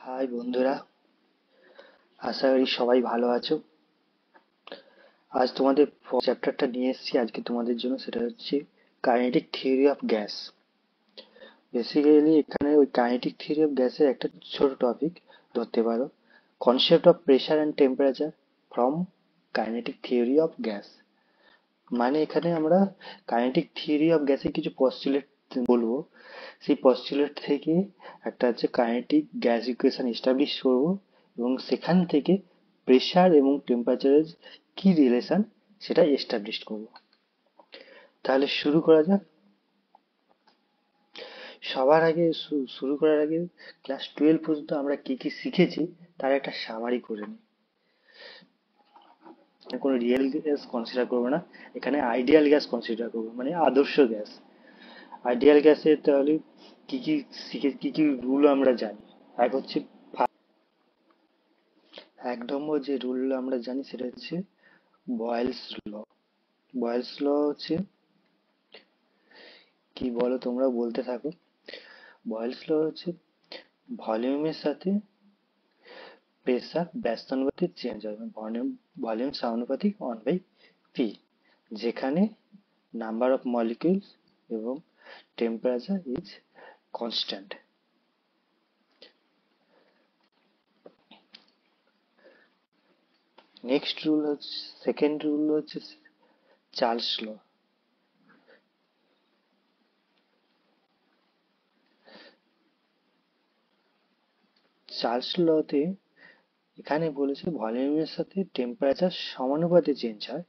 High বন্ধুরা, আশা করি সবাই ভালো আছো। আজ তোমাদের চ্যাপ্টারটা নিয়ে এসেছি আজকে তোমাদের জন্য, সেটা হচ্ছে kinetic theory of gas. Basically এখানে ওই কাইনেটিক থিওরি অফ গ্যাসের একটা ছোট টপিক ধরতে পারো, concept of pressure and temperature from kinetic theory of gas. মানে এখানে আমরা কাইনেটিক থিওরি অফ গ্যাসের কিছু পস্টুলেট বলবো, সেই পস্টুলেট থেকে একটা হচ্ছে কাইনেটিক গ্যাস ইকুয়েশন এস্টাবলিশ করব, এবং সেখান থেকে প্রেশার এবং টেম্পারেচারের কি রিলেশন সেটা এস্টাবলিশ করব। তাহলে শুরু করা যাক। সবার আগে শুরু করার আগে ক্লাস 12 পর্যন্ত আমরা কি কি শিখেছি তার একটা সামারি করে নিই। কোনো রিয়েল গ্যাস কনসিডার করবো না, এখানে আইডিয়াল গ্যাস কনসিডার করবো, মানে আদর্শ গ্যাস। আইডিয়াল গ্যাসে তাহলে কি কি কি কি রুল আমরা জানি। এক হচ্ছে, এক নম্বর যে রুল আমরা জানি সেটা হচ্ছে বয়েলস ল। বয়েলস ল হচ্ছে কি বলো, তোমরা বলতে থাকো। বয়েলস ল হচ্ছে ভলিউমের সাথে প্রেসার ব্যস্তানুপাতিক চেঞ্জ হবে, ভলিউম সমানুপাতিক 1/p, যেখানে নাম্বার অফ মলিকিউলস এবং temperature is constant. Next rule হচ্ছে, সেকেন্ড রুল হচ্ছে চার্লস ল। চার্লস লতে এখানে বলেছে ভলিউমের সাথে টেম্পারেচার সমানুপাতে চেঞ্জ হয়,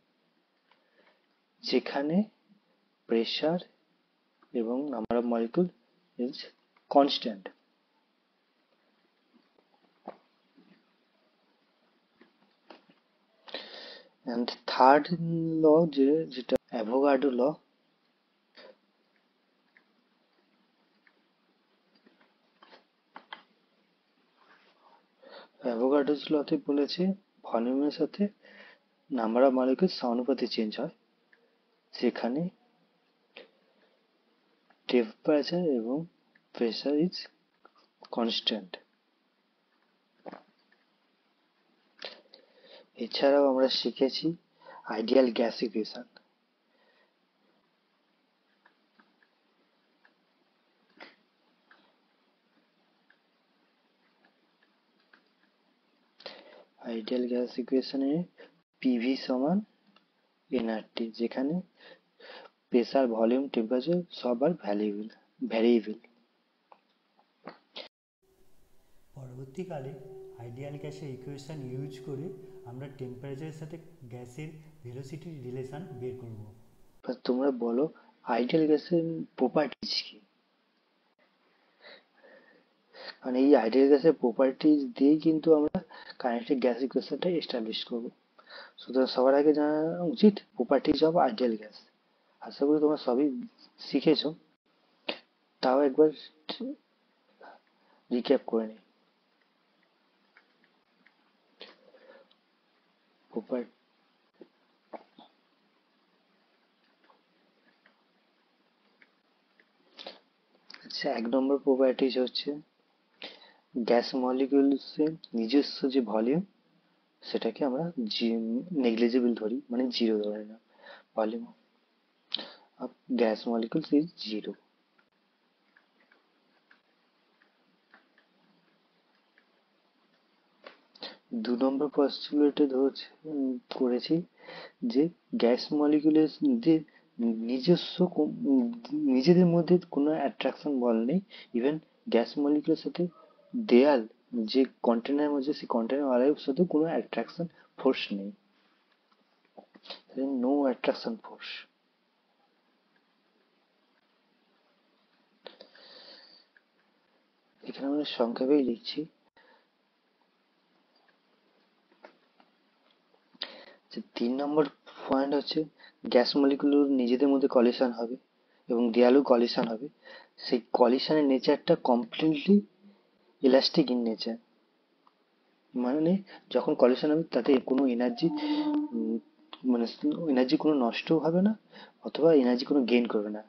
যেখানে প্রেসার এবং number of molecule is constant. And third law যেটা অ্যাভোগাড্রো ল। অ্যাভোগাড্রোস লতে বলেছে ভলিউমের সাথে নাম্বার অফ মলিকুল সমানুপাতে চেঞ্জ হয়, যেখানে টেম্পারেচার এবং প্রেসার ইজ কনস্ট্যান্ট। এছাড়াও আমরা শিখেছি ideal gas equation. Ideal gas ইকুয়েশনে পিভি সমান এনআরটি, যেখানে প্রেসার, ভলিউম, টেম্পারেচার সব আর ভ্যারিয়েবল। পরবর্তীকালে আইডিয়াল গ্যাসের ইকুয়েশন ইউজ করে আমরা টেম্পারেচারের সাথে গ্যাসের ভেলোসিটির রিলেশন বের করব। তোমরা বলো আইডিয়াল গ্যাসের প্রপার্টিজ কি। মানে এই আইডিয়াল গ্যাসের প্রপার্টিজ দিয়েই কিন্তু আমরা কাইনেটিক গ্যাস ইকুয়েশনটা এস্টাবলিশ করবো। সুতরাং সবার আগে জানা উচিত প্রপার্টিজ অফ আইডিয়াল গ্যাস। আশা করি তোমরা সবই শিখেছো, তাও একবার রিক্যাপ করে নিই। প্রপার আচ্ছা, এক নম্বর প্রপার্টিজ হচ্ছে গ্যাস মলিকিউলসের নিজস্ব যে ভলিউম সেটাকে আমরা নেগলিজিবল ধরি, মানে জিরো ধরে না। Volume of gas molecules is zero. দু নম্বর পস্টুলেটে করেছি যে গ্যাস মলিকিউলের যে নিজস্ব নিজেদের মধ্যে কোনো অ্যাট্রাকশন বল নেই। ইভেন গ্যাস মলিকিউলের সাথে দেয়াল, যে কন্টেনারের মধ্যে, সেই কন্টেনার ওয়ালের সাথে কোনো অ্যাট্রাকশন ফোর্স নেই, নো অ্যাট্রাকশন ফোর্স। এখানে আমরা সংক্ষেপেই লিখছি যে 3 নম্বর পয়েন্ট হচ্ছে গ্যাস মলিকিউল নিজেদের মধ্যে কলিশন হবে এবং দেয়ালও কলিশন হবে। সেই কলিশনের নেচারটা কমপ্লিটলি ইলাস্টিক ইন নেচার, মানে যখন কলিশন হবে তাতে কোনো এনার্জি, মানে এনার্জি কোনো নষ্টও হবে না, অথবা এনার্জি কোনো গেইন করবে না।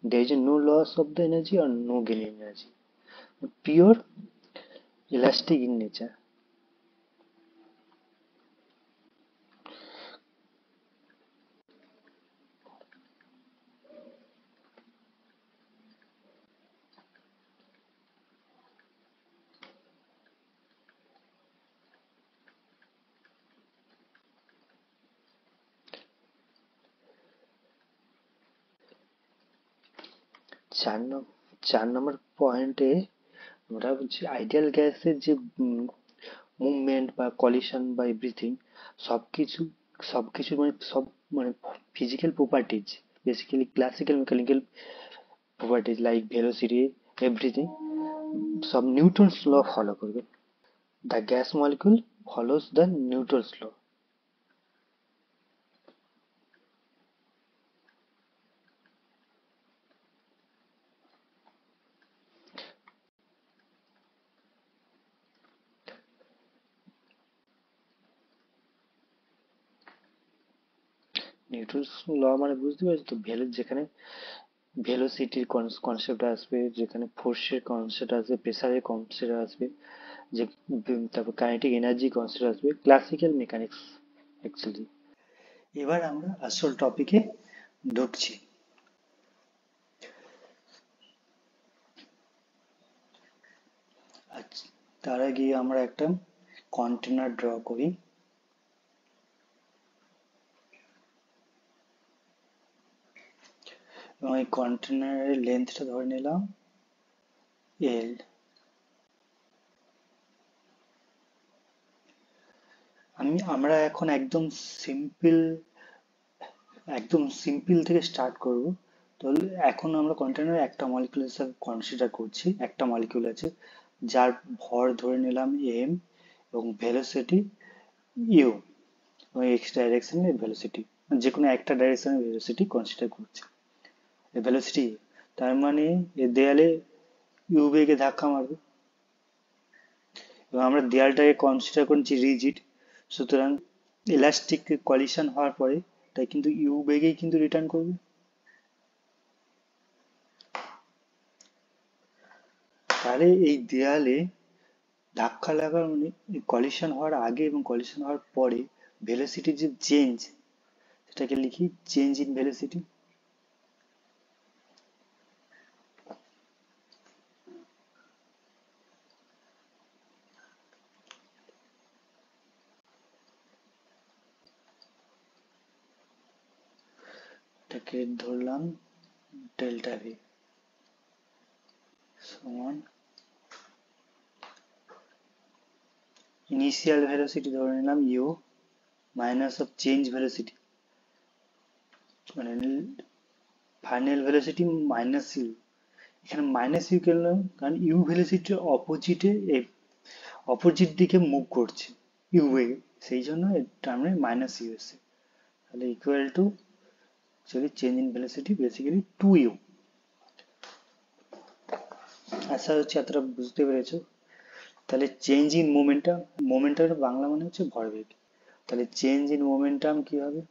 there is no loss of the energy or no gain in energy, pure elastic in nature. চার নম্বর পয়েন্টে আমরা বলছি আইডিয়াল গ্যাসের যে মুভমেন্ট বা কলিশন বা এভরিথিং সবকিছু সবকিছু মানে সব মানে physical properties, basically classical mechanical properties like velocity everything সব নিউটনস ল ফলো করবে। The gas molecule follows the Newton's law. Newton's law মানে বুঝতে পারছি তো, যেখানে ভেলোসিটির কনসেপ্ট আসবে, যেখানে ফোর্সের কনসেপ্ট আসবে, প্রেসারের কনসেপ্ট আসবে, যে তারপর কাইনেটিক এনার্জি কনসেপ্ট আসবে, ক্লাসিক্যাল মেকানিক্স অ্যাকচুয়ালি। এবার আমরা আসল টপিকে ঢুকছি। আচ্ছা, তার আগে আমরা একটা কন্টেনার ড্র করি। এবং এই কন্টেনারের লেন্থটা ধরে নিলাম এল। আমরা এখন একদম সিম্পল থেকে স্টার্ট করব। তাহলে এখন আমরা কন্টেনার একটা মলিকিউল হিসাবে কনসিডার করছি। একটা মলিকিউল আছে যার ভর ধরে নিলাম এম এবং ভেলোসিটি ইউ, এবং এক্স ডাইরেকশনে ভেলোসিটি, যে কোনো একটা ডাইরেকশনে ভেলোসিটি কনসিডার করছি। ভেলোসিটি তার মানে এ দেয়ালে ইউ বেগে ধাক্কা মারবে, এবং আমরা দেয়ালটাকে কনসিডার করছি রিজিড, সুতরাং ইলাস্টিক কলিশন হওয়ার পরে তাই কিন্তু ইউ বেগেই কিন্তু রিটার্ন করবে। তাহলে এই দেয়ালে ধাক্কা লাগার মানে কলিশন হওয়ার আগে এবং কলিশন হওয়ার পরে ভেলোসিটির যে চেঞ্জ, সেটাকে লিখি চেঞ্জ ইন ভেলোসিটি। এটাকে ধরলাম ডেল্টা ভি সমান ইনিশিয়াল ভেলোসিটি ধরে নিলাম u minus of change velocity, মানে ফাইনাল ভেলোসিটি মাইনাস ইউ। এখানে মাইনাস ইউ কেন, কারণ ইউ ভেলোসিটির অপোজিট দিকে মুভ করছে ইউ বেগে, সেই জন্য এর টার্মে মাইনাস ইউ এসে, তাহলে equal to change in velocity basically 2u। আশা হচ্ছে এতটা বুঝতে পেরেছো। তাহলে চেঞ্জ ইন মোমেন্টাম, মোমেন্টামের বাংলা মানে হচ্ছে ভরবেগ, তাহলে চেঞ্জ ইন মোমেন্টাম কি হবে,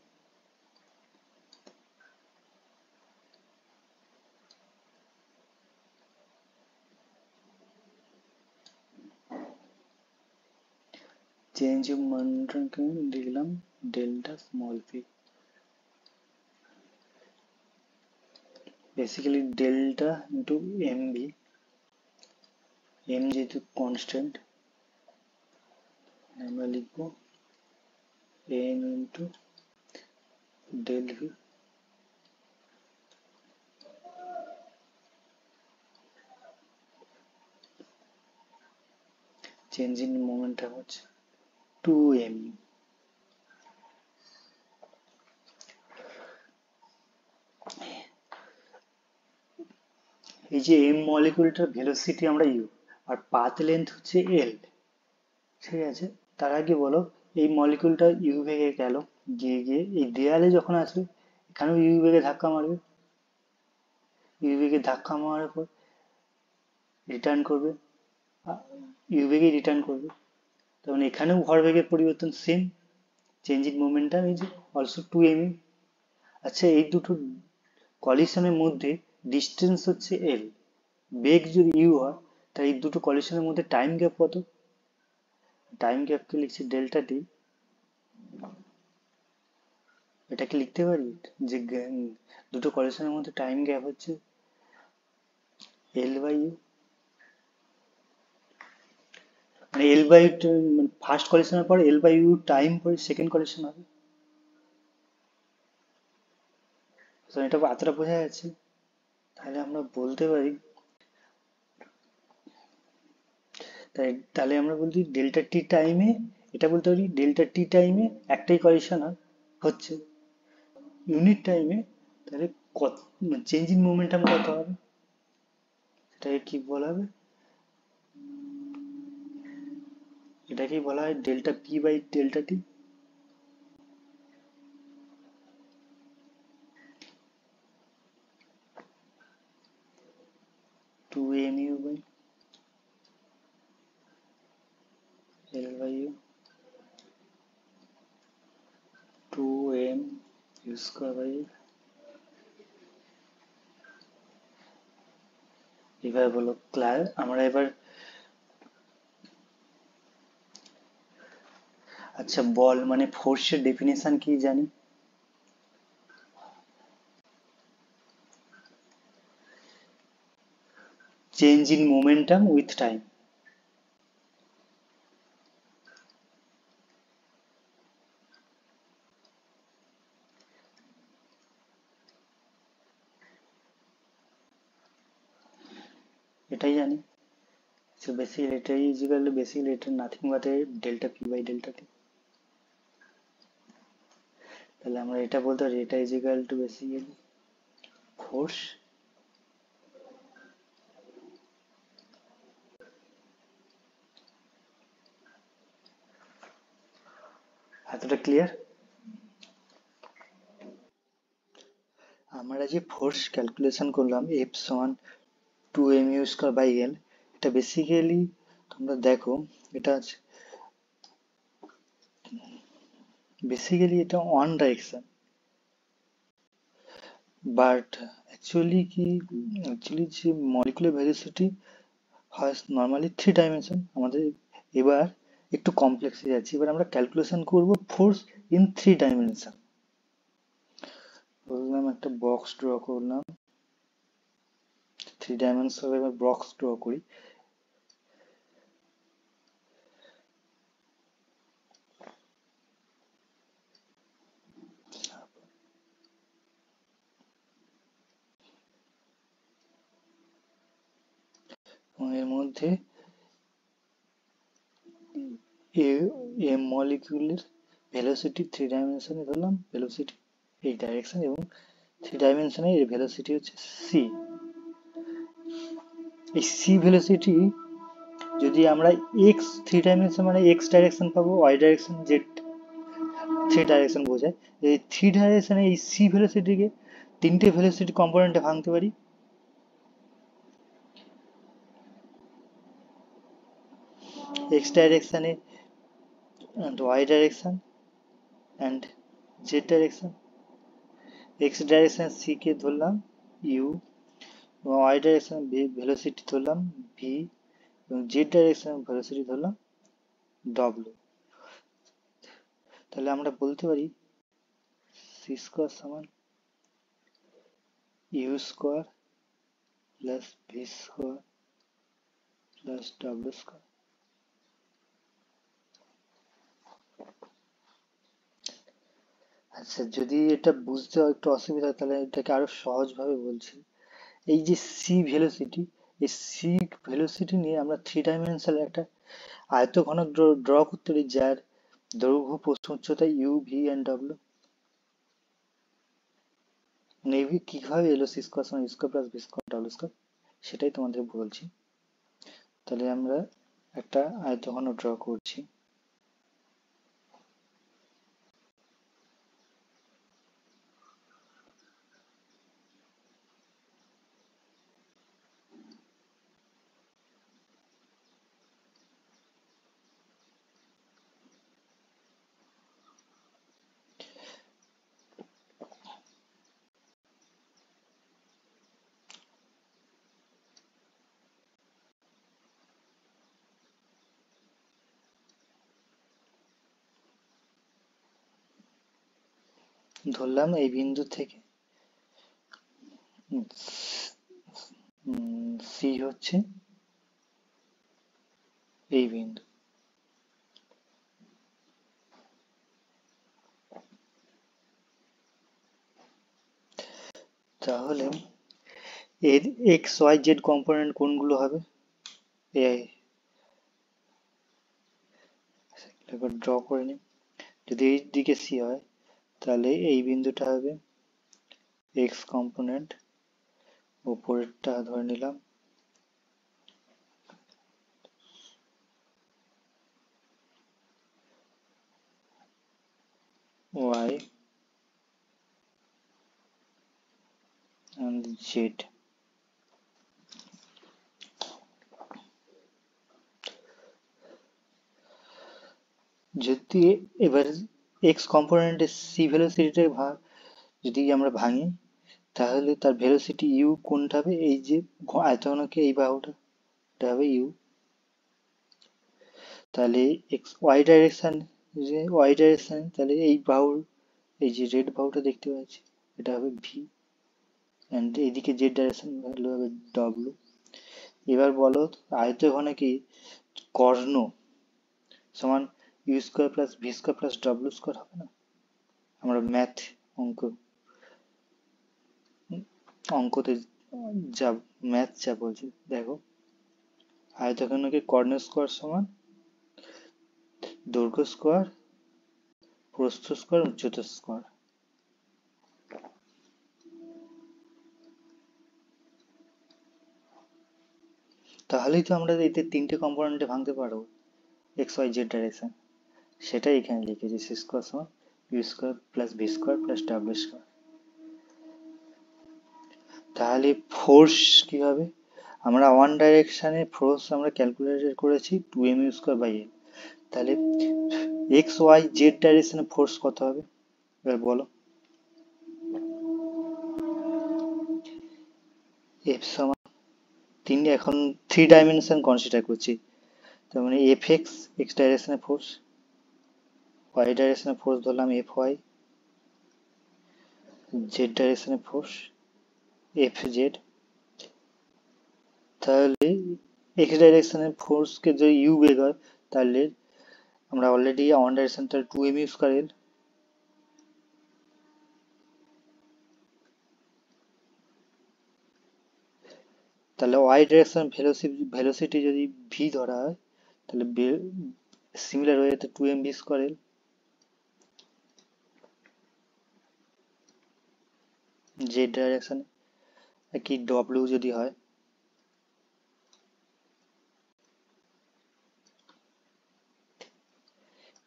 চেঞ্জ ইন মোমেন্টামকে লিখলাম delta small p, basically delta into m v, m যেহেতু কনস্ট্যান্ট আমরা লিখবো m into del v. Change in momentum হচ্ছে 2m। এই যে এম মলিকিউলটার ভেলোসিটি আমরা ইউ, আর পাথ লেন্থ হচ্ছে এল, ঠিক আছে। তার আগে বলো এই মলিকিউলটা ইউ বেগে গেল, গিয়ে গিয়ে এই দেয়ালে যখন আসবে এখানেও ইউ বেগে ধাক্কা মারবে, ইউ বেগে ধাক্কা মারার পর রিটার্ন করবে, ইউ বেগে রিটার্ন করবে, তার মানে এখানেও ভরবেগের পরিবর্তন same, change in momentum is also 2m। আচ্ছা, এই দুটো কলিশনের মধ্যে ডিস্টেন্স হচ্ছে এল, বেগ যদি ইউ হয় তাই এই দুটো কলিশনের মধ্যে টাইম গ্যাপ কত? টাইম গ্যাপকে লিখছি ডেল্টা টি। এটাকে লিখতে পারি যে দুটো কলিশনের মধ্যে টাইম গ্যাপ হচ্ছে এল বাই ইউ, মানে এল বাই ফার্স্ট কলিশনের পর এল বাই ইউ টাইম পরে সেকেন্ড কলিশন হবে। তো এটা এতটা বোঝা যাচ্ছে। তাহলে আমরা বলতে পারি, তাহলে আমরা বলতে ডেল্টা টি টাইমে, এটা বলতে পারি ডেল্টা টি টাইমে একটাই কলিশন হচ্ছে ইউনিট টাইমে, তাহলে কত চেঞ্জ ইন মোমেন্টাম কত হবে, সেটাকে কি বলা হবে? এটাকেই বলা হয় delta p by delta t. Two m u by l by u, two m u square by u. এবার বলো ক্লাস, আমরা এবার আচ্ছা বল মানে ফোর্সের ডেফিনেশন কি জানি? Change in momentum with time. এটাই জানি। So basically এটা is equal to basically এটা nothing but a delta p by delta t। তাহলে আমরা এটা বলতে পারি এটা is equal to basically force এতটা ক্লিয়ার? আমরা যে ফোর্স ক্যালকুলেশন করলাম এফ সমান to m u square by l, এটা বেসিক্যালি তোমরা দেখো এটা বেসিক্যালি এটা ওয়ান ডাইরেকশন, বাট অ্যাকচুয়ালি যে মলিকুলার ভেলোসিটি হয় নর্মালি থ্রি ডাইমেনশন আমাদের। এবার একটু কমপ্লেক্সে যাচ্ছি, এবার আমরা ক্যালকুলেশন করব ফোর্স ইন থ্রি ডাইমেনশন। বললাম একটা বক্স ড্র করলাম, থ্রি ডাইমেনশন এবার বক্স ড্র করি। এর মধ্যে মলিকিউলের ভেলোসিটি থ্রি ডাইমেনশনে ধরলাম, ভেলোসিটি এই ডাইরেকশন, এবং থ্রি ডাইমেনশনে এর ভেলোসিটি হচ্ছে সি। এই সি ভেলোসিটি যদি আমরা এক্স থ্রি ডাইমেনশন মানে এক্স ডাইরেকশন পাবো, y direction z three direction বোঝায়। এই থ্রি ডাইরেকশনে এই সি ভেলোসিটিকে তিনটে ভেলোসিটি কম্পোনেন্টে ভাঙতে পারি। এক্স ডাইরেকশনে and y direction and z direction। x direction c কে ধরলাম u, এবং y ডাইরেকশন ভেলোসিটি ধরলাম v, এবং z ডাইরেকশন ভেলোসিটি ধরলাম w। তাহলে আমরা বলতে পারি c স্কোয়ার সমান u square plus v square plus w square. আচ্ছা যদি এটা বুঝতে একটু অসুবিধা হয় তাহলে এটাকে আরো সহজ ভাবে বলছি। এই যে সি ভেলোসিটি, এই সি ভেলোসিটি নিয়ে আমরা থ্রি ডাইমেনশনাল একটা আয়তঘনক ড্র করতে পারি, যার দৈর্ঘ্য প্রস্থ উচ্চতা ইউ ভি এন্ড ডব্লিউ। নেভি কিভাবে এলো সি স্কোয়ার সমান u square plus v square ডব্লিউ স্কোয়ার, সেটাই তোমাদের বলছি। তাহলে আমরা একটা আয়তঘনক ড্র করছি। ধরলাম এই বিন্দু থেকে সি হচ্ছে এই বিন্দু। তাহলে এর এক্স ওয়াই জেড কম্পোনেন্ট কোনগুলো হবে? এই একবার ড্র করে নিই। যদি এই দিকে সি হয় তাহলে এই বিন্দুটা হবে এক্স কম্পোনেন্ট, উপরেরটা ধরে নিলাম ওয়াই and জেড। যদি এবার এক্স কম্পোনেন্টের সি ভেলোসিটিটা যদি আমরা ভাঙি তাহলে তার ভেলোসিটি ইউ কোনটা হবে? এই যে আয়তঘনকে এই বাহুটা, এটা হবে ইউ। তাহলে এক্স ওয়াই ডাইরেকশন, যে ওয়াই ডাইরেকশন, তাহলে এই বাহুর এই যে রেড বাহুটা দেখতে পাচ্ছি এটা হবে ভি, অ্যান্ড এইদিকে জেড ডাইরেকশন ভ্যালু হবে ডব্লিউ। এবার বলো আয়তঘনকে কর্ণ সমান u square plus v square plus ডব্লিউ স্কোয়ার হবে না? আমরা ম্যাথ অঙ্কতে যা ম্যাথ যা বলছে দেখো, আয়তঘনকে কর্ণ স্কোয়ার সমান দৈর্ঘ্য স্কোয়ার প্রস্থ স্কোয়ার উচ্চতা স্কোয়ার। তাহলেই তো আমরা এতে তিনটে কম্পোনেন্টে ভাঙতে পারবো এক্স ওয়াই জেড ডাইরেকশন। সেটাই এখানে লিখেছি, সি স্কোয়ার সমান u square plus v square plus ডাব্লিউ স্কোয়ার। তাহলে ফোর্স কি হবে? আমরা ওয়ান ডাইরেকশনে ফোর্স আমরা ক্যালকুলেট করেছি 2 mu স্কোয়ার বাই এল। তাহলে এক্স ওয়াই জেড ডাইরেকশনে ফোর্স কত হবে এবার বলো? এফ সমান এখন 3 ডাইমেনশন কনসিডার করছি, তার মানে এফ এক্স এক্স ডাইরেকশনে ফোর্স, ওয়াই ডাইরেকশনে ফোর্স ধরলাম এফ ওয়াই, জেড ডাইরেকশনে ফোর্স এফ জেড। তাহলে এক্স ডাইরেকশনে ফোর্সকে যদি ইউ বের হয় তাহলে আমরা অলরেডি ওয়ান ডাইরেকশন তাহলে 2 mu স্কোয়ার এল। তাহলে ওয়াই ডাইরেকশন ভেলোসিটি যদি ভি ধরা হয় তাহলে সিমিলার হয়ে যেতে 2 mv স্কোয়ার এল। জেড ডাইরেকশনে কি ডব্লিউ যদি হয়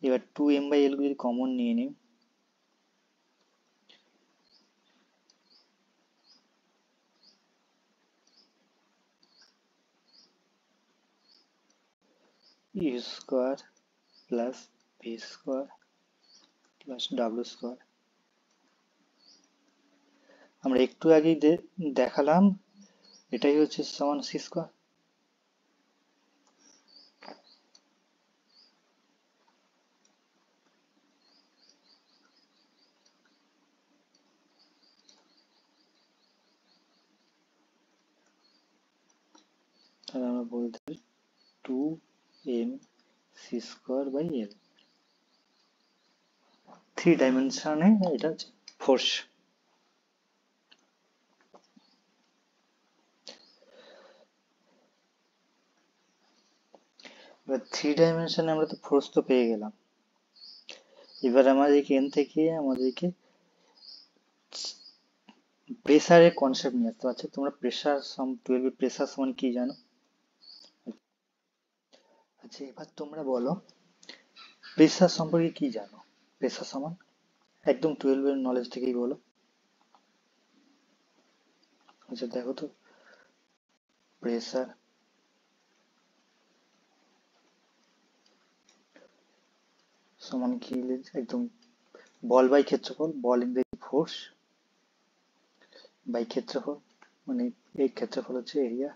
এবার 2 m বাই এল যদি কমন নিয়ে নিই u square plus v square plus ডাব্লিউ স্কোয়ার। আমরা একটু আগেই দেখালাম এটাই হচ্ছে সমান সি স্কোয়ার। তাহলে আমরা বলতে পারি 2 m c square by l. 3 ডাইমেনশনে এটা হচ্ছে ফোর্স। এবার 3 ডাইমেনশনে আমরা তো ফোর্স তো পেয়ে গেলাম, এবার আমাদেরকে এন থেকে আমাদেরকে প্রেসারের কনসেপ্ট নিয়ে আসতে পারছে। তোমরা প্রেসার 12 প্রেসার সমান কি জানো? আচ্ছা এবার তোমরা বলো প্রেসার সম্পর্কে কি জানো? প্রেসার সমান একদম 12 নলেজ থেকেই বলো। আচ্ছা দেখো তো, প্রেসার সমান কি একদম বল বাই ক্ষেত্রফল, বল ইন দ্য ফোর্স বাই ক্ষেত্রফল, মানে এই ক্ষেত্রফল হচ্ছে এরিয়া।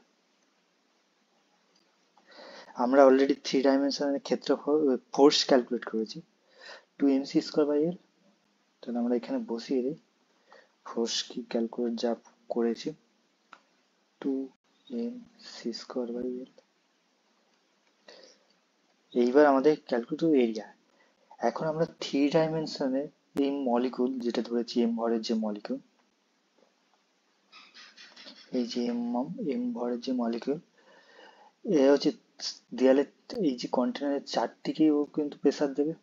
আমরা অলরেডি 3 ডাইমেনশনের ক্ষেত্রফল ফোর্স ক্যালকুলেট করেছি 2 mc স্কোয়ার বাই এল। তাহলে আমরা এখানে বসিয়ে দিই ফোর্স কি ক্যালকুলেট যা করেছি 2mc²/l। এইবার আমাদের ক্যালকুলেট এরিয়া। এখন আমরা 3 ডাইমেনশনে এই মলিকুল যেটা ধরেছি এম ভরের যে মলিকুল, এই যে এম ভরের যে মলিকুল, এ হচ্ছে দেয়ালে এই যে কন্টেনারের চারদিকেই ও কিন্তু প্রেসার দেবে।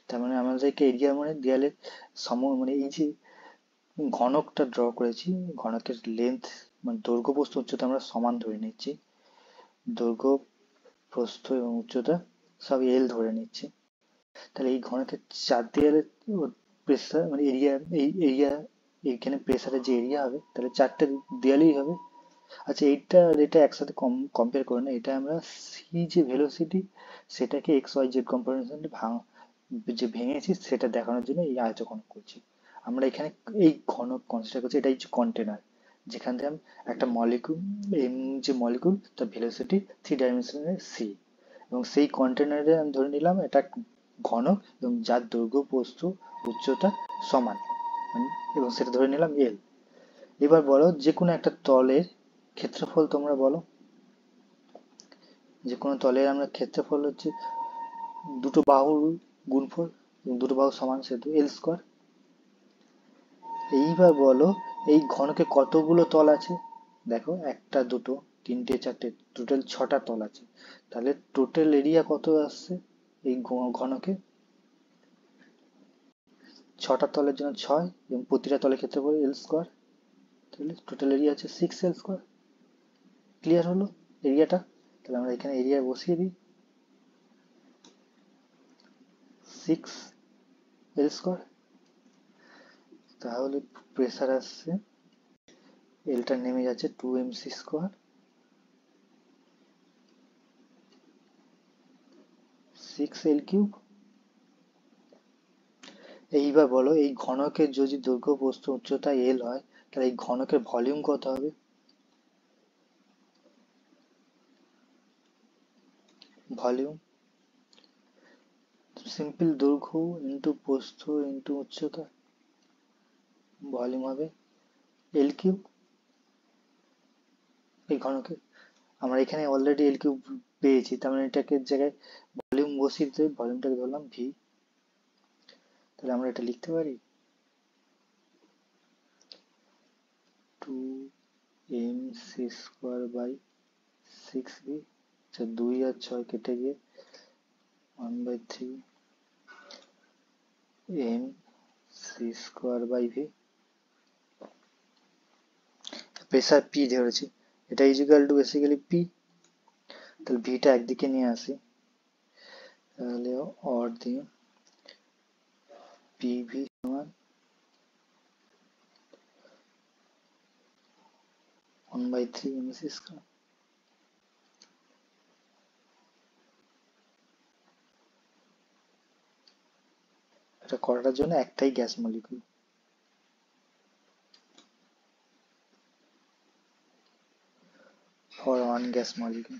তার মানে আমাদেরকে এরিয়া মানে দেয়ালের মানে এই যে ঘনকটা ড্র করেছি, ঘনকের লেন্থ মানে দৈর্ঘ্য প্রস্থ উচ্চতা আমরা সমান ধরে নিচ্ছি, দৈর্ঘ্য প্রস্থ এবং উচ্চতা সব এল ধরে নিচ্ছি। তাহলে এই ঘনকের চার দেয়ালে প্রেসার মানে এরিয়া, এই এরিয়া এইখানে প্রেসারের যে এরিয়া হবে তাহলে চারটে দেয়ালেই হবে। আচ্ছা এইটা আর এটা একসাথে কম্পেয়ার করে না, এটা আমরা সি যে ভেলোসিটি সেটাকে এক্স ওয়াই জেড কম্পোনেন্টে যে ভেঙেছি সেটা দেখানোর জন্য এই আয়তঘনক করছি। আমরা এখানে এই ঘনক কনসিডার করছি, এটা হচ্ছে কন্টেনার যেখান থেকে আমি একটা মলিকুল এম যে মলিকুল তার ভেলোসিটি 3 ডাইমেনশনের সি, এবং সেই কন্টেনারে আমি ধরে নিলাম এটা ঘনক এবং যার দৈর্ঘ্য প্রস্থ উচ্চতা সমান, এবং সেটা ধরে নিলাম এল। এবার বলো যে কোনো একটা তলের ক্ষেত্রফল তোমরা বলো। যে কোনো তলের আমরা ক্ষেত্রফল হচ্ছে দুটো বাহুর গুণফল এবং দুটো বাহু সমান, সেহেতু এল²। এইবার বলো এই ঘনকে কতগুলো তল আছে, দেখো একটা দুটো তিনটে চারটে টোটাল 6টা তল আছে। তাহলে টোটাল এরিয়া কত আসছে এই ঘনকে, 6টা তলের জন্য 6 এবং প্রতিটা তলের ক্ষেত্রফল এল², তাহলে টোটাল এরিয়া আছে 6l²। ক্লিয়ার হলো এরিয়াটা? তাহলে আমরা এখানে এরিয়া বসিয়ে দিই 6l²। তাহলে প্রেসার আসছে, এলটা নেমে যাচ্ছে 2mc², 6l³। এইবার বলো এই ঘনকের যদি দৈর্ঘ্য প্রস্থ উচ্চতা এল হয় তাহলে এই ঘনকের ভলিউম কত হবে? ভলিউম সিম্পল দৈর্ঘ্য ইন্টু প্রস্থ ইন্টু উচ্চতা, ভলিউম হবে l³। এই ঘনকে আমরা এখানে অলরেডি l³ পেয়েছি, তার মানে এটাকে জায়গায় ভলিউম বসিয়ে দিতে, ভলিউমটাকে ধরলাম ভি। তাহলে আমরা এটা লিখতে পারি 2mc²/6v। আচ্ছা 2 আর 6 কেটে গিয়ে 1/3mc²/v। প্রেসার পি ধরেছি, এটা ইজিক্যাল টু বেসিক্যালি পি। তাহলে ভিটা একদিকে নিয়ে আসি, তাহলে অর দিয়ে পিভি সমান 1/3mc²। এটা করার জন্য একটাই gas molecule, for one gas molecule.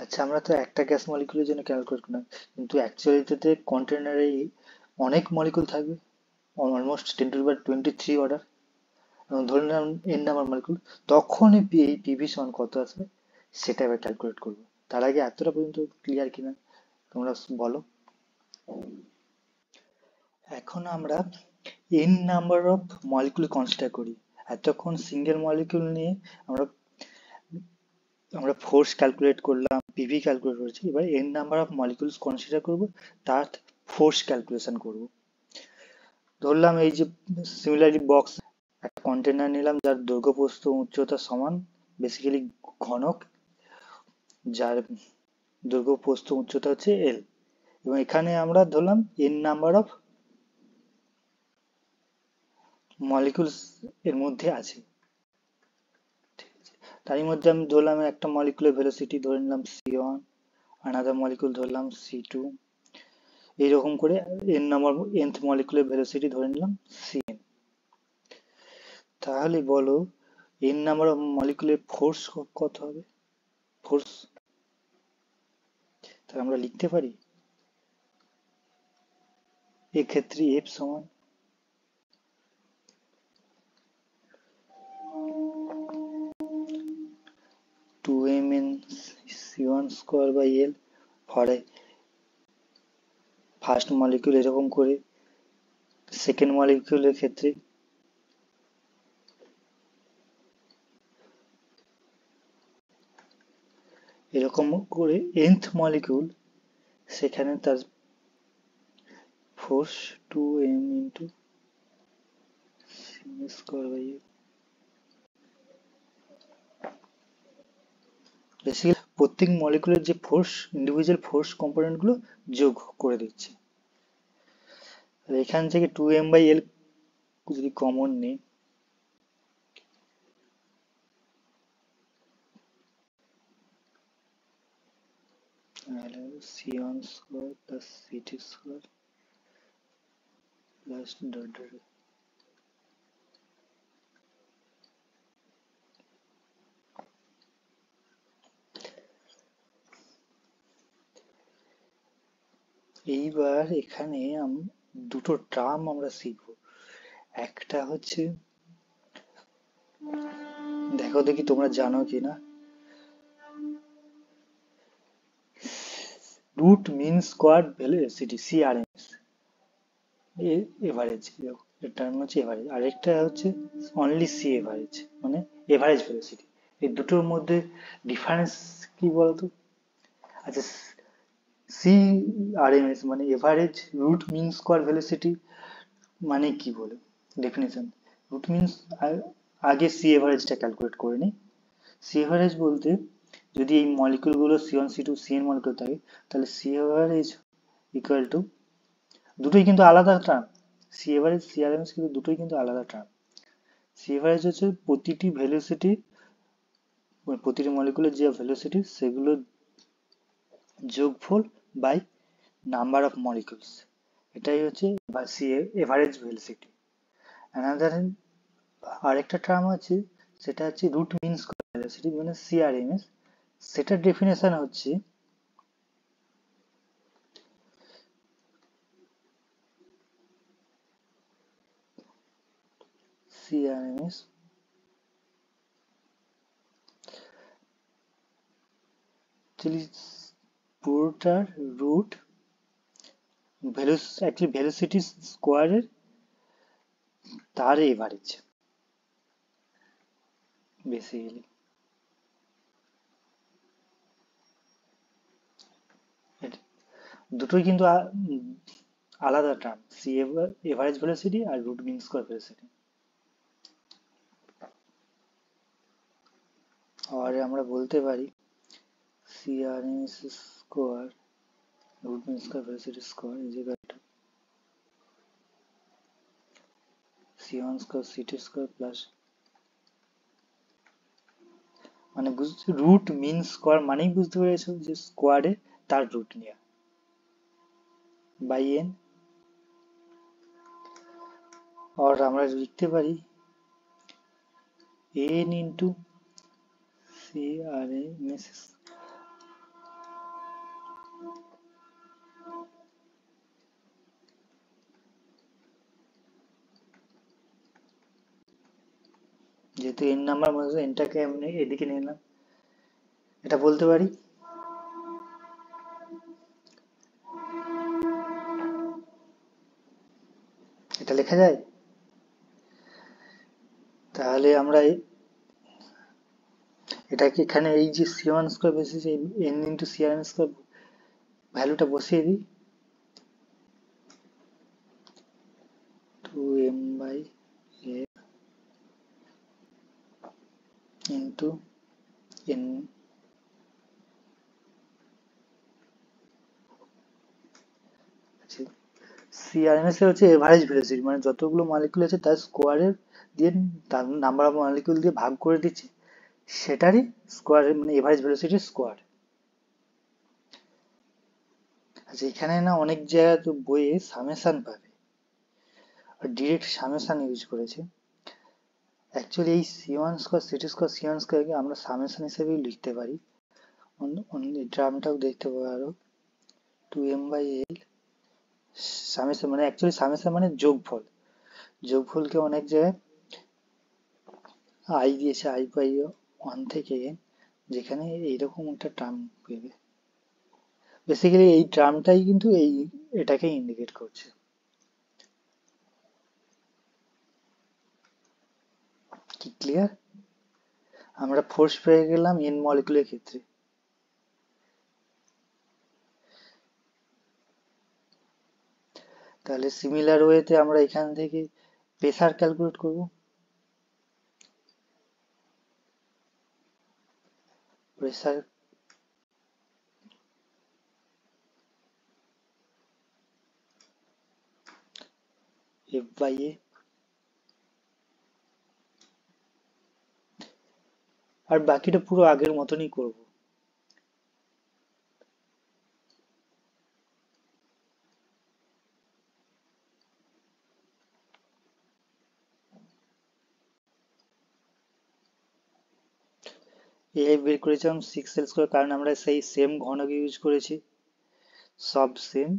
আচ্ছা আমরা তো একটা গ্যাস মলিকুলের জন্য ক্যালকুলেট করলাম, কিন্তু অ্যাকচুয়ালিতে কন্টেনারে অনেক মলিকুল থাকবে, অলমোস্ট 10⁻23 অর্ডার, এবং ধরে নিলাম এন নাম্বার মলিকুল, তখন এই পিভি সমান কত আসবে সেটা এবার ক্যালকুলেট করবো। তার আগে এতটা পর্যন্ত ক্লিয়ার কিনা তোমরা বলো। এখন আমরা N number of molecule consider করি, এতক্ষণ সিঙ্গেল মলিকুল নিয়ে আমরা আমরা ফোর্স ক্যালকুলেট করলাম, পিভি ক্যালকুলেট করেছি, এবার N number of molecules consider করব, তার ফোর্স ক্যালকুলেশন করব। ধরলাম এই যে সিমিলারলি বক্স একটা কন্টেনার নিলাম যার দৈর্ঘ্য প্রস্থ উচ্চতা সমান, বেসিক্যালি ঘনক যার দৈর্ঘ্য প্রস্থ উচ্চতা হচ্ছে এল, এবং এখানে আমরা ধরলাম এন নাম্বার অফ মলিকুলস এর মধ্যে আছে। তারই মধ্যে আমি ধরলাম একটা মলিকুলের ভেলোসিটি ধরে নিলাম c1, আনাদার মলিকুল ধরলাম c2, এইরকম করে এন নাম্বার nth মলিকুলের ভেলোসিটি ধরে নিলাম cn। তাহলে বলো এন নাম্বার অফ মলিকুলের ফোর্স কত হবে? ফোর্স তাহলে আমরা লিখতে পারি এক্ষেত্রে এফ সমান টু এম এন সি1 square by L for first molecule, এরকম করে সেকেন্ড মলিকিউলের ক্ষেত্রে এরকম করে nth মলিকিউল, সেখানে তার force 2m into square by l. Basically প্রত্যেক মলিকুলের যে ফোর্স, ইন্ডিভিজুয়াল ফোর্স কম্পোনেন্ট গুলো যোগ করে দিচ্ছে। এখান থেকে 2m বাই এল যদি কমন নেই, c1 square plus c2 square plus dot dot. এইবার এখানে দুটো টার্ম আমরা শিখব। একটা হচ্ছে, দেখো দেখি তোমরা জানো কিনা, root mean square velocity CRMS, average, এটার নাম হচ্ছে এভারেজ। আরেকটা হচ্ছে অনলি সি এভারেজ, মানে এভারেজ ভেলোসিটি। এই দুটোর মধ্যে ডিফারেন্স কি বলতো? আচ্ছা, সি আর এম এস মানে average root mean square velocity মানে কি বলে ডেফিনেশন? রুট মিনস, আগে সি এভারেজটা ক্যালকুলেট করে নিই। সি এভারেজ বলতে, যদি এই মলিকিউলগুলো সি1 সি2 সি এন মলিকিউল থাকে, তাহলে সি এভারেজ ইকুয়াল টু, দুটোই কিন্তু আলাদা টার্ম, সি এভারেজ সি আর এম এস কিন্তু দুটোই কিন্তু আলাদা টার্ম। সি এভারেজ হচ্ছে প্রতিটি ভেলোসিটি, প্রতিটি মলিকুলের যে ভেলোসিটি সেগুলোর যোগফল বাই নাম্বার অফ মলিকুলস, এটাই হচ্ছে সি এভারেজ ভেলোসিটি। অ্যানাদার আরেকটা টার্ম আছে, সেটা হচ্ছে রুট মিন স্কোয়ার ভেলোসিটি মানে সিআরএমএস। সেটার ডেফিনেশন হচ্ছে সিআরএমএস পুরোটার রুট ভেলোসিটি স্কোয়ারের তার এভারেজ বেসিক্যালি। দুটোই কিন্তু আলাদা টার্ম, সি এভারেজ ভেলোসিটি আর রুট মিন স্কোয়ার ভেলোসিটি। আর আমরা বলতে পারি CRMS square root mean square velocity square is equal to c1 square c2 square plus, মানে রুট মিন স্কোয়ার মানেই বুঝতে পেরেছো যে স্কোয়ারে তার রুট নেওয়া বাই এন। আর আমরা লিখতে পারি এন ইন্টু সি আর এম এস, যেহেতু এন নাম্বার মধ্যে এনটাকে এমনি এদিকে নিয়ে নিলাম, এটা বলতে পারি এটা লেখা যায়। তাহলে আমরা এটাকে এখানে এই যে সি1 square basis N into C আর এম স্কোয়ার ভ্যালুটা বসিয়ে দিই, two M by A into N. CRMS এর হচ্ছে এভারেজ ভেলোসিটি, মানে যতগুলো মলিকিউল আছে তার স্কোয়ারের দিয়ে, তার নাম্বার অফ মলিকিউল দিয়ে ভাগ করে দিচ্ছি, সেটারই স্কোয়ার মানে এভারেজ ভেলোসিটির স্কোয়ার। আচ্ছা, এখানে না অনেক জায়গায় তো বইয়ে সামেশন পাবে, আর ডিরেক্ট সামেশন ইউজ করেছে। অ্যাকচুয়ালি এই সি1 স্কোয়ার সি2 স্কোয়ার সি1 স্কোয়ারকে আমরা সামেশন হিসেবেই লিখতে পারি। এই টার্মটাও দেখতে পারো, two M by l summation মানে অ্যাকচুয়ালি সামেশন মানে যোগফল। যোগফলকে অনেক জায়গায় আই দিয়েছে, আই বাই ওয়ান থেকে এন, যেখানে এইরকম একটা টার্ম পেবে। বেসিক্যালি এই টার্মটাই কিন্তু এটাকে ইন্ডিকেট করছে। কি ক্লিয়ার? আমরা ফোর্স পেয়ে গেলাম এন মলিকুলের ক্ষেত্রে। তাহলে সিমিলার ওয়েতে আমরা এখান থেকে প্রেসার ক্যালকুলেট করব। প্রেসার এফ বাই এ, আর বাকিটা পুরো আগের মতনই করব। এ বের করেছিলাম 6 এল স্কোয়ার, কারণ আমরা সেই সেম ঘনক ইউজ করেছি, সব সেম।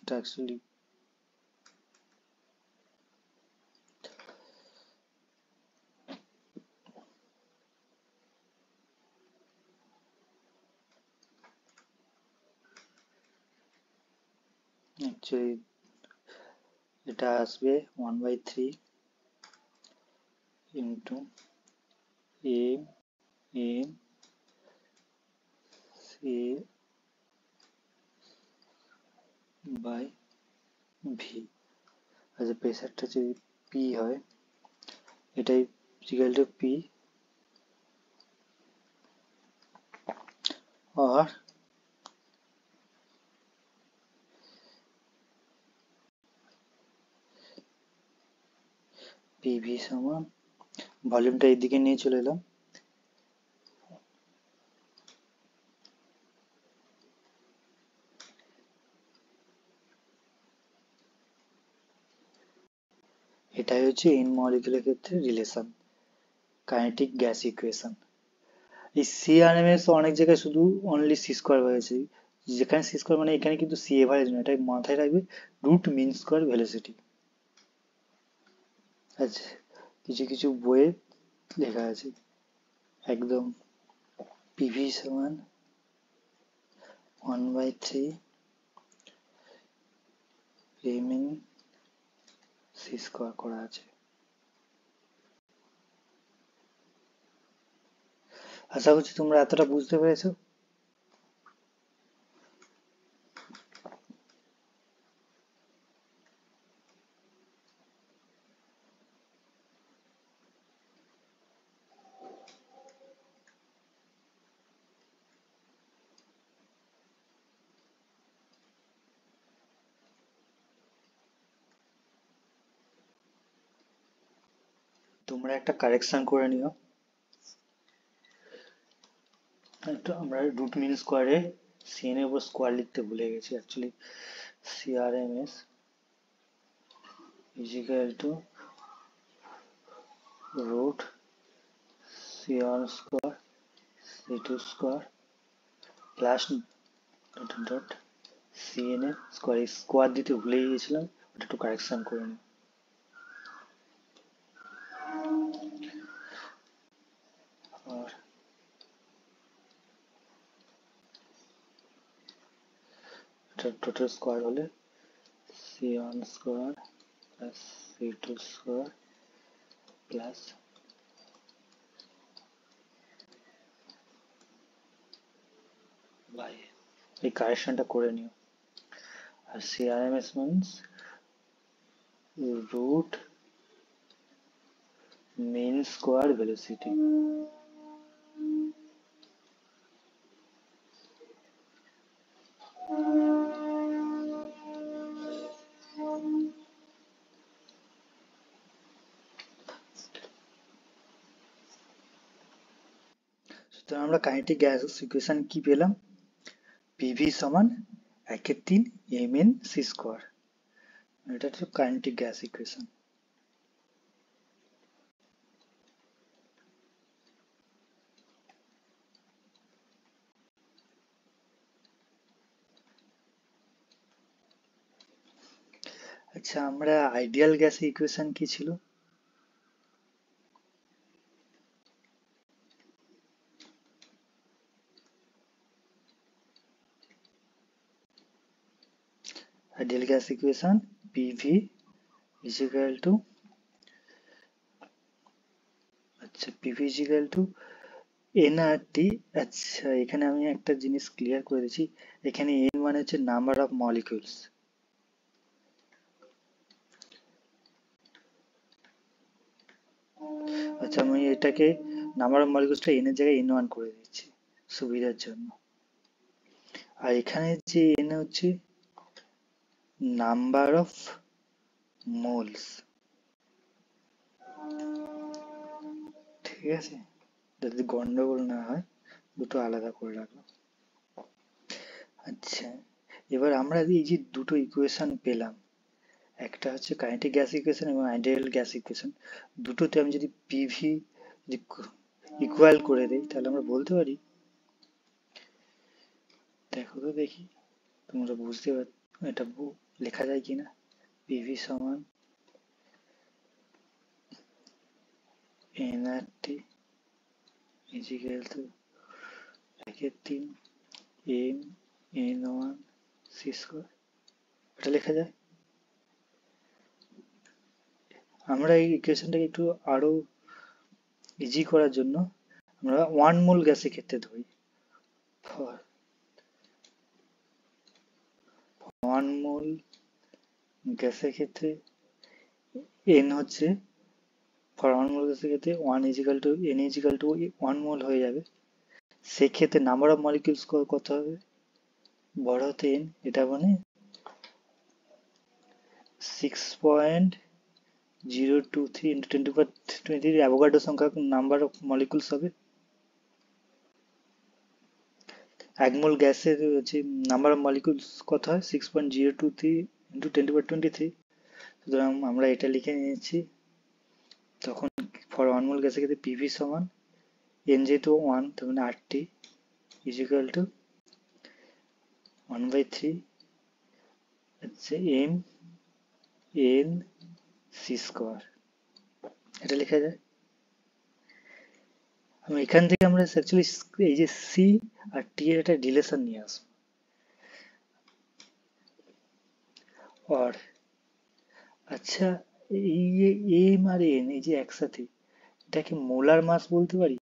এটা অ্যাকচুয়ালি অ্যাকচুয়ালি এটা আসবে 1/3 into m n c by v. আচ্ছা, প্রেসারটা যদি পি হয়, এটাই ইকুয়াল টু পি আর পিভি সমান, ভলিউমটা এইদিকে নিয়ে চলে এলাম, এটাই হচ্ছে ইন মলিকুলার ক্ষেত্রে রিলেশন, কাইনেটিক গ্যাস ইকুয়েশন। এই সি আর এম এস অনেক জায়গায় শুধু অনলি সি স্কোয়ার হয়েছে, যেখানে সি স্কোয়ার মানে এখানে কিন্তু সি এভারেজ নয়, এটাই মাথায় রাখবে, রুট মিন স্কোয়ার ভেলোসিটি। আচ্ছা, কিছু কিছু বইয়ে লেখা আছে একদম পিভি সমান 1/3 এম এন সি স্কোয়ার করা আছে। আশা করছি তোমরা এতটা বুঝতে পেরেছো। তোমরা একটা কারেকশন করে নিও, একটু আমরা রুট মিন স্কোয়ারে সিএন এর উপর স্কোয়ার লিখতে ভুলে গেছি, actually CRMS is equal to root cr square c2 square plus dot dot cn square. Square দিতে ভুলে গিয়েছিলাম, ওটা একটু কারেকশন করে নিই। আর এটা টোটাল স্কোয়ার হলে c1 square plus c2 square plus by, এই কারেকশনটা করে নিও। আর CRMS means root mean square velocity। তো আমরা কাইনেটিক গ্যাস ইকুয়েশন কি পেলাম? পিভি সমান 1/3 mn c স্কোয়ার। এটা হচ্ছে কাইনেটিক গ্যাস ইকুয়েশন। আচ্ছা, আমরা আইডিয়াল গ্যাস ইকুয়েশন কি ছিল? Ideal gas equation PV is equal to, আচ্ছা PV is equal to NRT. আচ্ছা, এখানে আমি একটা জিনিস ক্লিয়ার করে দিচ্ছি। এখানে এন মানে হচ্ছে নাম্বার অফ মলিকিউলস। আচ্ছা, আমি এটাকে নাম্বার অফ মলিকিউলসটা এন এর জায়গায় N1 করে দিচ্ছি সুবিধার জন্য। আর এখানে যে এন হচ্ছে নাম্বার অফ মোলস। ঠিক আছে, যাতে গন্ডগোল না হয় দুটো আলাদা করে রাখলাম। আচ্ছা, এবার আমরা এই যে দুটো ইকুয়েশন পেলাম, একটা হচ্ছে কাইনেটিক গ্যাস ইকুয়েশন এবং আইডিয়াল গ্যাস ইকুয়েশন, দুটোতে আমি যদি পিভি ইকুয়াল করে দেই তাহলে আমরা বলতে পারি, দেখো তো দেখি তোমরা বুঝতে পার এটা লেখা যায় কিনা। পিভি সমান nRT is equal to 1/3 m N1 c square. এটা লেখা যায়। আমরা এই ইকুয়েশনটাকে একটু আরো ইজি করার জন্য আমরা 1 মোল গ্যাসের ক্ষেত্রে ধরি। ফর 1 মোল গ্যাসের ক্ষেত্রে n হচ্ছে, ফর 1 মোল গ্যাসের ক্ষেত্রে 1 equal to n equal to 1 mole হয়ে যাবে। সেক্ষেত্রে নাম্বার অফ মলিকিউলস কত হবে? বড় হাতে n, এটা মানে 6.023 ইন্টু 10⁻23 অ্যাভোগাড্রো সংখ্যক নাম্বার অফ মলিকিউলস হবে। 1 মোল গ্যাসের হচ্ছে নাম্বার অফ মলিকিউলস কত হয়? 6.023 ইন্টু 10⁻23। সুতরাং আমরা এটা লিখে নিয়েছি। তখন ফর 1 মোল গ্যাসের ক্ষেত্রে পিভি সমান n যেহেতু 1, তার মানে RT ইজ ইকুয়াল টু 1/3 হচ্ছে m n c স্কোয়ার। এটা লেখা যায়। আমি এখান থেকে আমরা অ্যাকচুয়ালি এই যে c আর t এর একটা রিলেশন নিয়ে আসবো। আর আচ্ছা, এই যে m আর n এই যে একসাথে, এটাকে মোলার মাস বলতে পারি?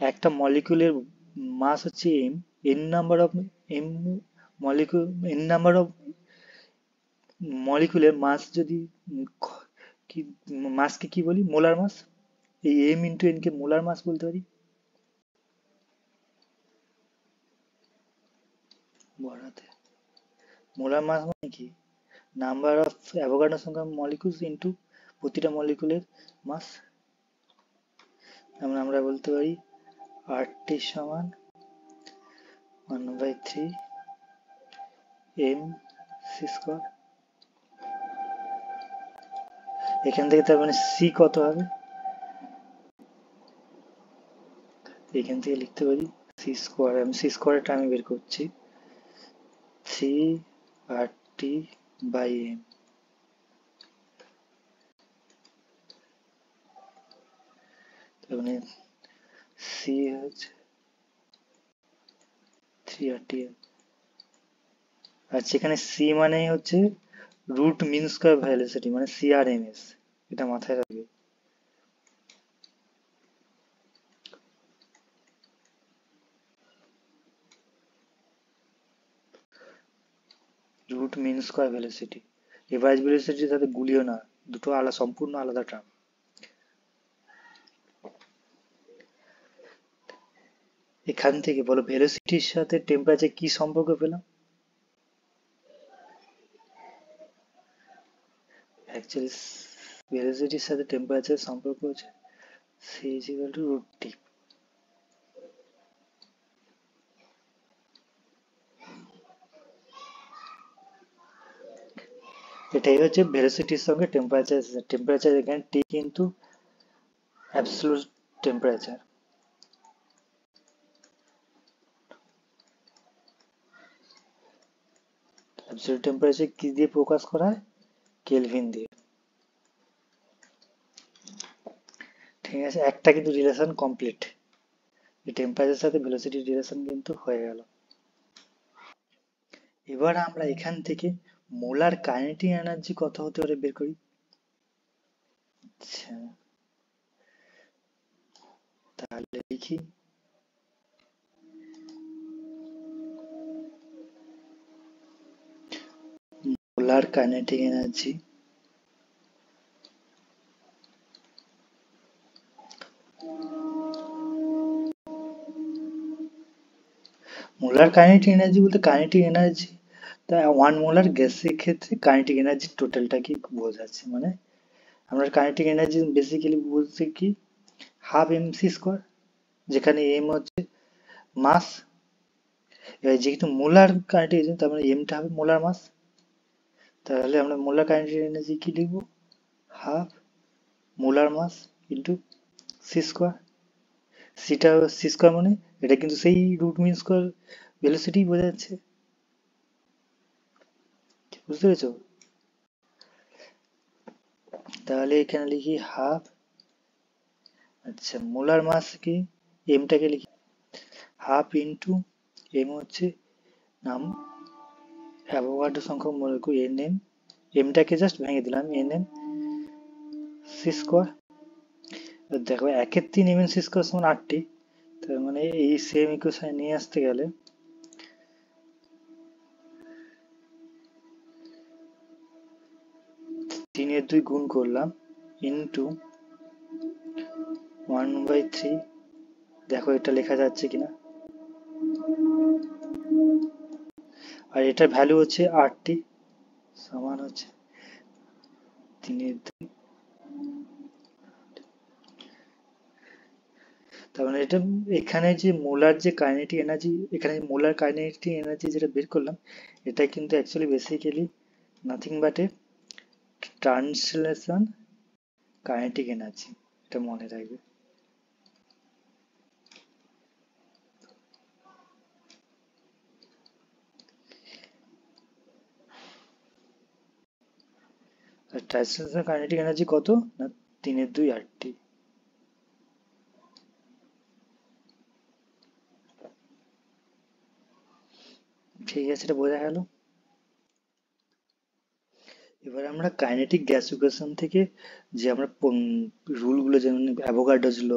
একটা মলিকিউলের মাস হচ্ছে m, n number of m molecule, n number of মলিকুলের মাস যদি কি মাসকে কি বলি? Molar mass. এই m ইন্টু n কে মোলার মাস বলতে পারি। বড়াতে মোলার মাস মানে কি? নাম্বার অফ অ্যাভোগাড্রো সংখ্যা মলিকুলস ইন্টু প্রতিটা মলিকুলের মাস। যেমন আমরা বলতে পারি RT সমান 1/3 m c স্কোয়ার। এখান থেকে তার মানে c কত হবে? এখান থেকে লিখতে পারি c স্কোয়ার। আমি c স্কোয়ারটা আমি বের করছি, 3RT/m। তার মানে c হচ্ছে 3RT/m। আর সেখানে c মানে হচ্ছে রুট মিন স্কয়ার ভেলোসিটি, মানে CRMS। এটা মাথায় রাখবে। Root mean square velocity, average ভেলোসিটির সাথে গুলিও না, দুটো আলাদা, সম্পূর্ণ আলাদা টার্ম। এখান থেকে বলো ভেলোসিটির সাথে টেম্পারেচার কি সম্পর্ক পেলাম? অ্যাকচুয়ালি ভেলোসিটির সাথে টেম্পারেচার সম্পর্ক হচ্ছে c = √T। এটাই হচ্ছে ভেলোসিটির সঙ্গে টেম্পারেচার। টেম্পারেচার এখানে টি কিন্তু অ্যাবসলিউট টেম্পারেচার। অ্যাবসলিউট টেম্পারেচার কি দিয়ে প্রকাশ করা হয়? কেলভিন দিয়ে। ঠিক আছে, একটা কিন্তু রিলেশন কমপ্লিট, এই টেম্পারেচারের সাথে ভেলোসিটির রিলেশন কিন্তু হয়ে গেল। এবার আমরা এখান থেকে মোলার কাইনেটিক এনার্জি কত হতে পারে বের করি। আচ্ছা, তাহলে লিখি molar kinetic energy molar kinetic energy বলতে কাইনেটিক এনার্জি, তা ওয়ান মোলার গ্যাসের ক্ষেত্রে কাইনেটিক এনার্জির টোটালটা কি বোঝাচ্ছে, মানে আমরা কাইনেটিক এনার্জি বেসিক্যালি বলতে কি হাফ এমসি স্কোয়ার, যেখানে এম হচ্ছে মাস। এবার যেহেতু মোলার কাইনেটিক এনার্জি তার মানে এমটা হবে মোলার মাস, তাহলে আমরা মোলার কাইনেটিক এনার্জি কি লিখবো? Half molar mass into c square. সিটা সি স্কোয়ার মানে এটা কিন্তু সেই রুট মিন স্কোয়ার ভেলোসিটি বোঝা যাচ্ছে, বুঝতে পেরেছো? তাহলে এখানে লিখি হাফ, আচ্ছা মোলার মাস কি এমটাকে লিখি হাফ ইন্টু এম হচ্ছে নাম অ্যাভোগাড্রো সংখ্যক মলিকুল এন এম, এমটাকে জাস্ট ভেঙে দিলাম এন এম সি স্কোয়ার। দেখো 1/3 এম এন সি স্কোয়ার সমান 8টি, তার মানে এই সেম ইকুয়েশনে নিয়ে আসতে গেলে 3 গুণ করলাম ইন্টু 1/3, দেখো এটা লেখা যাচ্ছে কিনা, আর এটার ভ্যালু হচ্ছে 8টি, সমান হচ্ছে 3/2। তার মানে এটা এখানে যে মোলার যে কাইনেটিক এনার্জি, এখানে মোলার কাইনেটিক এনার্জি যেটা বের করলাম, এটা কিন্তু actually basically nothing but A translation kinetic energy, এটা মনে রাখবে। আর ট্রান্সলেশন কাইনেটিক এনার্জি কত না 3/2 8টি। ঠিক আছে, এটা বোঝা গেল। এবার আমরা কাইনেটিক গ্যাস ইকুয়েশন থেকে যে আমরা রুলগুলো যেমন অ্যাভোগাড্রোস ল,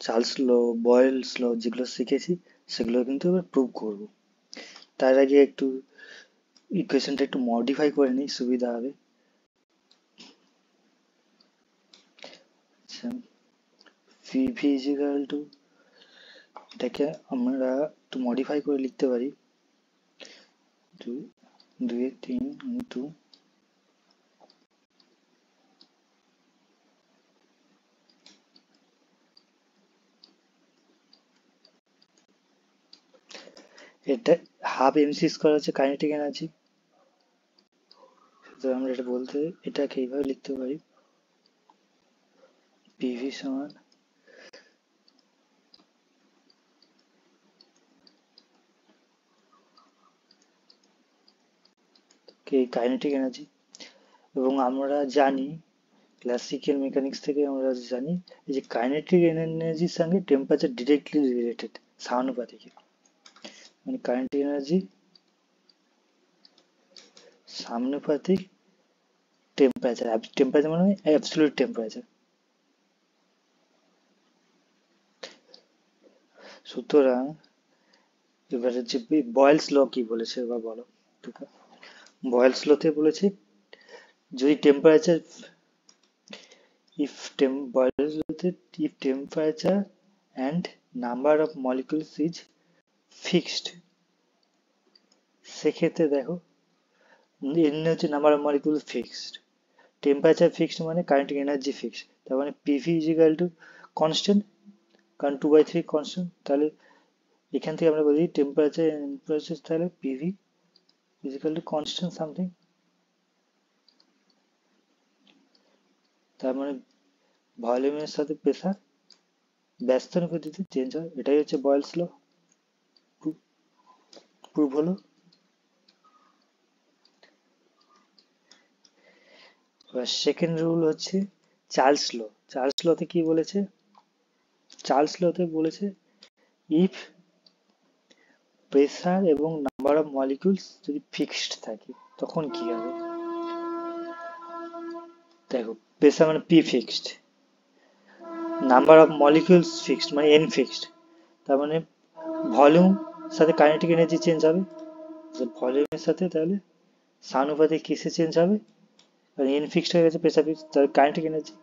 চার্লস ল, বয়েলস ল যেগুলো শিখেছি সেগুলো কিন্তু এবার প্রুভ করব। তার আগে একটু ইকুয়েশনটা একটু মডিফাই করে নিই, সুবিধা হবে। আচ্ছা, পিভি ইজিক্যাল টু, এটাকে আমরা একটু মডিফাই করে লিখতে পারি 2/3 ইন্টু এটা হাফ এমসি স্কোয়ার হচ্ছে কাইনেটিক এনার্জি, তো আমরা এটা বলতে এটাকে এইভাবে লিখতে পারি পিভি সমান কাইনেটিক এনার্জি। এবং আমরা জানি ক্লাসিক্যাল মেকানিক্স থেকে আমরা জানি এই যে কাইনেটিক এনার্জির সঙ্গে টেম্পারেচার ডিরেক্টলি রিলেটেড, সমানুপাতিক। মানে কাইনেটিক এনার্জি সমানুপাতিক টেম্পারেচার, টেম্পারেচার মানে অ্যাবসলিউট টেম্পারেচার। সুতরাং এবারে যে বয়েলস ল কি বলেছে এবার বলো। বয়েলস লতে বলেছে যদি টেম্পারেচার Boyle's law তে if temperature and number of molecules is fixed, সেক্ষেত্রে দেখো n হচ্ছে number of molecule fixed, temperature fixed মানে কাইনেটিক এনার্জি ফিক্সড, তার মানে PV is equal to constant, কারণ 2/3 কনস্ট্যান্ট। তাহলে এখান থেকে আমরা বলি টেম্পারেচার তাহলে PV is equal to constant something. তার মানে ভলিউমের সাথে প্রেসার ব্যস্তানুপাতিতে চেঞ্জ হয়, এটাই হচ্ছে বয়েলস ল। প্রুভ হলো। এবার সেকেন্ড রুল হচ্ছে চার্লস ল। চার্লস লতে কি বলেছে? চার্লস লতে বলেছে ইফ প্রেসার এবং নাম্বার অফ মলিকিউলস যদি ফিক্সড থাকে তখন কি হবে? দেখো, প্রেসার মানে P fixed, number of molecules fixed মানে এন ফিক্সড, তার মানে ভলিউম সাথে কাইনেটিক এনার্জি চেঞ্জ হবে। ভলিউমের সাথে তাহলে সমানুপাতিক কিসে চেঞ্জ হবে? এন ফিক্সড হয়ে গেছে, প্রেসার ফিক্সড, তাহলে কাইনেটিক এনার্জি।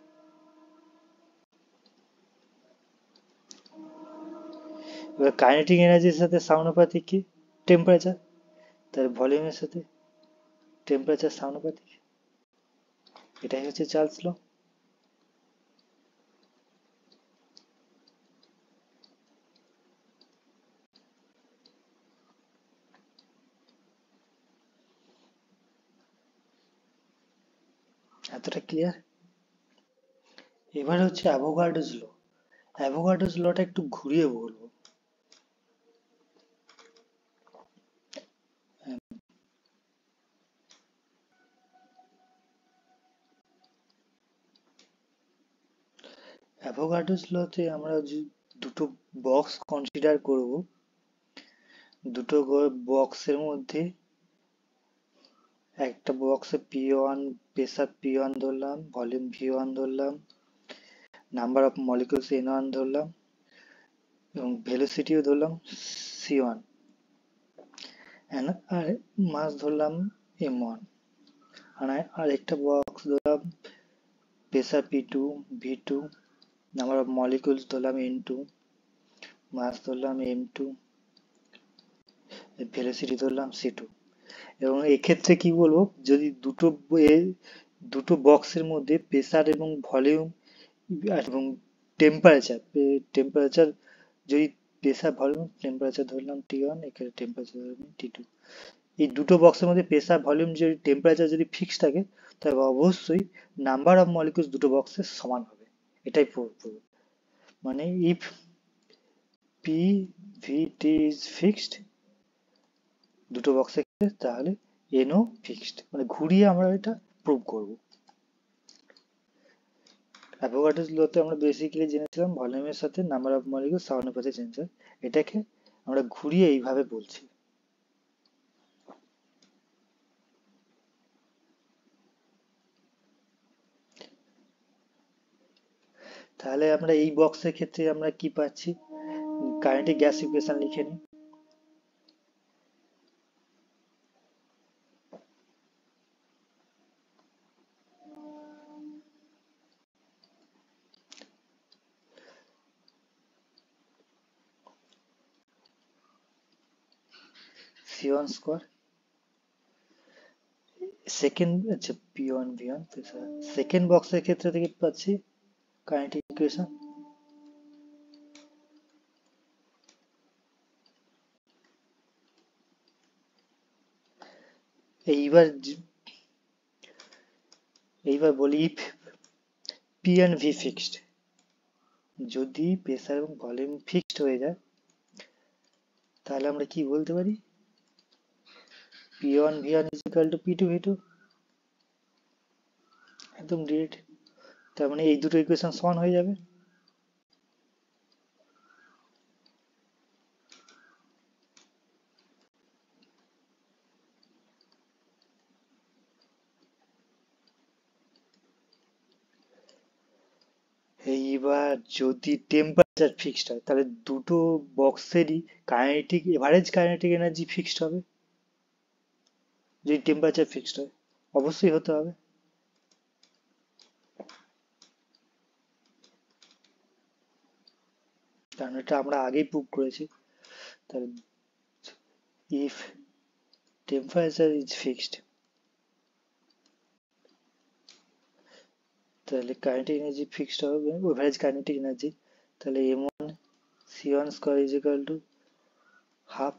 এবার কাইনেটিক এনার্জির সাথে সমানুপাতিক কি? টেম্পারেচার। তাহলে ভলিউমের সাথে টেম্পারেচার সমানুপাতিক। এটাই হচ্ছে চার্লস ল। এতটা ক্লিয়ার? এবার হচ্ছে অ্যাভোগাড্রোস ল। অ্যাভোগাড্রোস লটা একটু ঘুরিয়ে বলবো। অ্যাভোগাড্রোস লতে আমরা দুটো বক্স কনসিডার করব। দুটো বক্সের মধ্যে একটা বক্সে P1 প্রেসার P1 ধরলাম, ভলিউম V1 ধরলাম, নাম্বার অফ মলিকিউলস N1 ধরলাম এবং ভেলোসিটিও ধরলাম C1, আর মাস ধরলাম M1। আর একটা বক্স ধরলাম pressure P2 V2, number of molecules ধরলাম N2, মাস ধরলাম M2, ভেলোসিটি ধরলাম C2। এবং এক্ষেত্রে কি বলবো, যদি দুটো বক্সের মধ্যে প্রেসার এবং ভলিউম এবং টেম্পারেচার টেম্পারেচার যদি প্রেসার ভলিউম টেম্পারেচার ধরলাম T1, এখানে টেম্পারেচার ধরলাম T2, এই দুটো বক্সের মধ্যে প্রেসার ভলিউম যদি টেম্পারেচার যদি ফিক্স থাকে তবে অবশ্যই নাম্বার অফ মলিকিউলস দুটো বক্সের সমান হবে। এটাই মানে if P V T is fixed দুটো বক্সের ক্ষেত্রে, তাহলে এনও ফিক্সড। মানে ঘুরিয়ে আমরা এটা প্রুভ করব। অ্যাভোগাড্রোস লতে আমরা বেসিক্যালি জেনেছিলাম ভলিউমের সাথে নাম্বার অফ মলিকিউলস সমানুপাতে চেঞ্জ হয়। এটাকে আমরা ঘুরিয়ে এইভাবে বলছি। তাহলে আমরা এই বক্সের ক্ষেত্রে আমরা কি পাচ্ছি? কাইনেটিক গ্যাস ইকুয়েশন লিখে নিই। C1 স্কোয়ার সেকেন্ড, আচ্ছা P1 V1 সেকেন্ড বক্সের ক্ষেত্রে থেকে পাচ্ছি কাইনেটিক ইকুয়েশন। এইবার বলি if p and v fixed, যদি প্রেসার এবং ভলিউম ফিক্সড হয়ে যায় তাহলে আমরা কি বলতে পারি? P1 V1 is equal to P2 V2, একদম ডিরেক্ট। তার মানে এই দুটো ইকুয়েশন সমান হয়ে যাবে। এইবার যদি টেম্পারেচার ফিক্সড হয় তাহলে দুটো বক্সেরই kinetic average kinetic energy fixed হবে। যদি টেম্পারেচার ফিক্সড হয় অবশ্যই হতে হবে, কারণ এটা আমরা আগেই প্রুভ করেছি। তাহলে ইফ টেম্পারেচার ইজ ফিক্সড তাহলে কাইনেটিক এনার্জি ফিক্সড হবে, এভারেজ কাইনেটিক এনার্জি। তাহলে M1 C1 square is equal to half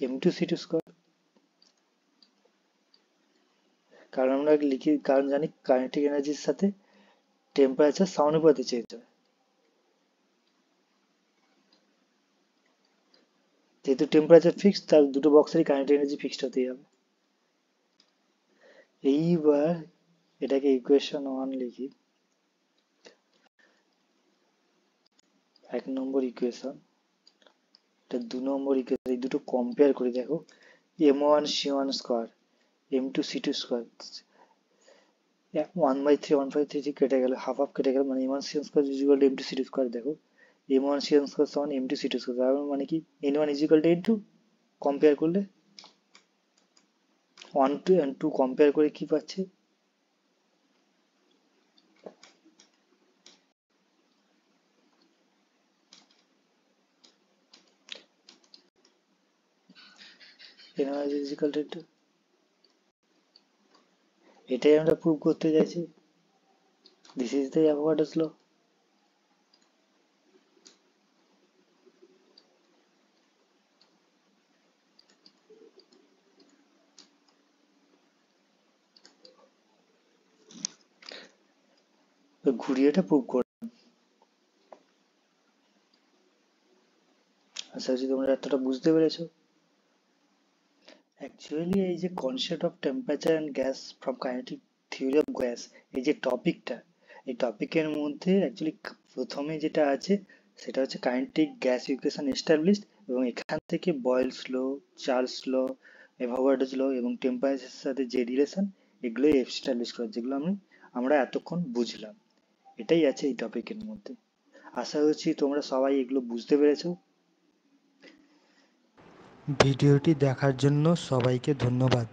M2 C2 square. কারণ আমরা লিখি, কারণ জানি কাইনেটিক এনার্জির সাথে টেম্পারেচার সমানুপাতে চেঞ্জ হয়। যেহেতু টেম্পারেচার ফিক্স, তার দুটো বক্সেরই কাইনেটিক এনার্জি ফিক্সড হতেই হবে। এইবার এটাকে ইকুয়েশন 1 লিখি। 1 নম্বর ইকুয়েশন, এটা 2 নম্বর ইকুয়েশন, এই দুটো কম্পেয়ার করে দেখো। m1c1 স্কোয়ার m2c2 স্কোয়ার, 1/3 1/3 কেটে গেল, হাফ হাফ কেটে গেল, মানে m1c1 square is equal two m2c2 square. দেখো m1c1 স্কোয়ার সমান m2c2 স্কোয়ার, তার মানে কি n1 is equal two n2। Compare করলে 1 to and 2 কম্পেয়ার করে কি পাচ্ছে, n1 is equal to n2। এটাই আমরা প্রুভ করতে চাইছি। দিস ইজ দ্য অ্যাভোগাড্রোস ল। ঘুরিয়ে এটা প্রুভ করলাম। আশা করছি তোমরা এতটা বুঝতে পেরেছো। অ্যাকচুয়ালি এই যে concept of temperature and gas from kinetic theory of gas, এই যে টপিকটা, এই টপিকের মধ্যে অ্যাকচুয়ালি প্রথমে যেটা আছে সেটা হচ্ছে কাইনেটিক গ্যাস ইকুয়েশন এস্টাবলিশড, এবং এখান থেকে বয়েলস ল, চার্লস ল, অ্যাভোগাড্রোস ল এবং টেম্পারেচারের সাথে যে রিলেশন, এগুলোই এস্টাবলিশ করা, যেগুলো আমরা এতক্ষণ বুঝলাম। এটাই আছে এই টপিকের মধ্যে। আশা করছি তোমরা সবাই এগুলো বুঝতে পেরেছো। ভিডিওটি দেখার জন্য সবাইকে ধন্যবাদ।